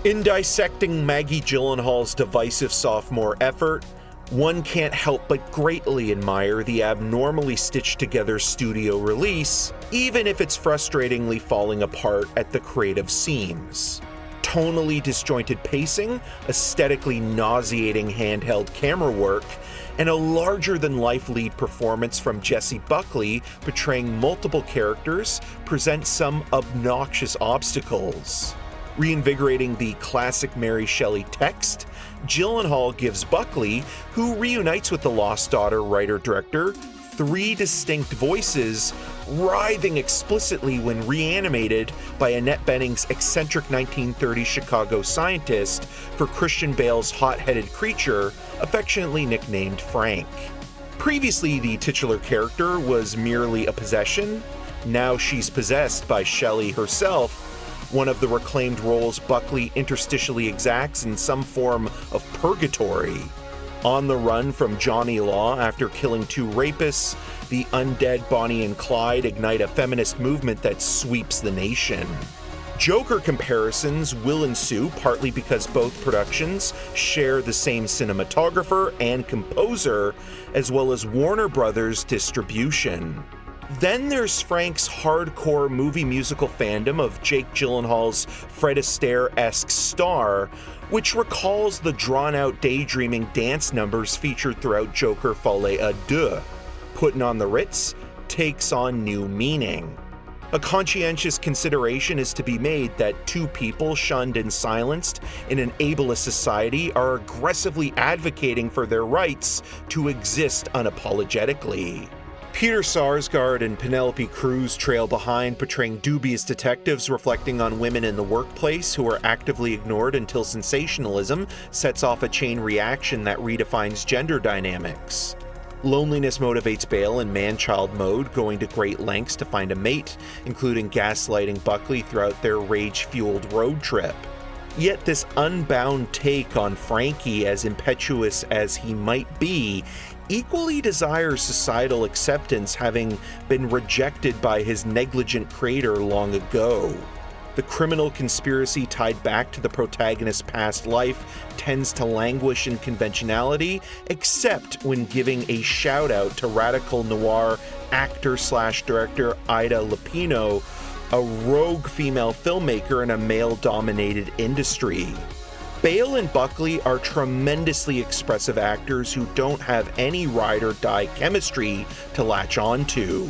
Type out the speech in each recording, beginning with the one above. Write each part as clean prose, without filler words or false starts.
In dissecting Maggie Gyllenhaal's divisive sophomore effort, one can't help but greatly admire the abnormally stitched together studio release, even if it's frustratingly falling apart at the creative seams. Tonally disjointed pacing, aesthetically nauseating handheld camera work, and a larger-than-life lead performance from Jessie Buckley portraying multiple characters present some obnoxious obstacles. Reinvigorating the classic Mary Shelley text, Gyllenhaal gives Buckley, who reunites with the Lost Daughter writer-director, 3 distinct voices, writhing explicitly when reanimated by Annette Bening's eccentric 1930s Chicago scientist for Christian Bale's hot-headed creature, affectionately nicknamed Frank. Previously, the titular character was merely a possession. Now she's possessed by Shelley herself, one of the reclaimed roles Buckley interstitially exacts in some form of purgatory. On the run from Johnny Law after killing 2 rapists, the undead Bonnie and Clyde ignite a feminist movement that sweeps the nation. Joker comparisons will ensue partly because both productions share the same cinematographer and composer, as well as Warner Brothers distribution. Then there's Frank's hardcore movie musical fandom of Jake Gyllenhaal's Fred Astaire-esque Star, which recalls the drawn-out daydreaming dance numbers featured throughout Joker Folie à Deux. Putting on the Ritz takes on new meaning. A conscientious consideration is to be made that 2 people shunned and silenced in an ableist society are aggressively advocating for their rights to exist unapologetically. Peter Sarsgaard and Penelope Cruz trail behind, portraying dubious detectives reflecting on women in the workplace who are actively ignored until sensationalism sets off a chain reaction that redefines gender dynamics. Loneliness motivates Bale in man-child mode, going to great lengths to find a mate, including gaslighting Buckley throughout their rage-fueled road trip. Yet this unbound take on Frankie, as impetuous as he might be, equally desires societal acceptance, having been rejected by his negligent creator long ago. The criminal conspiracy tied back to the protagonist's past life tends to languish in conventionality, except when giving a shout-out to radical noir actor/director Ida Lupino, a rogue female filmmaker in a male-dominated industry. Bale and Buckley are tremendously expressive actors who don't have any ride-or-die chemistry to latch onto.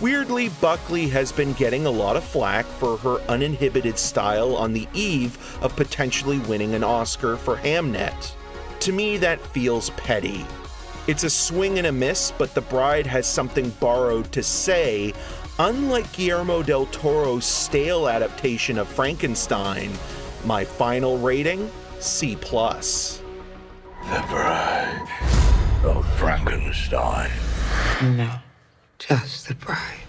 Weirdly, Buckley has been getting a lot of flack for her uninhibited style on the eve of potentially winning an Oscar for Hamnet. To me, that feels petty. It's a swing and a miss, but The Bride has something borrowed to say, unlike Guillermo del Toro's stale adaptation of Frankenstein. My final rating? C+. The Bride of Frankenstein. No, just the bride.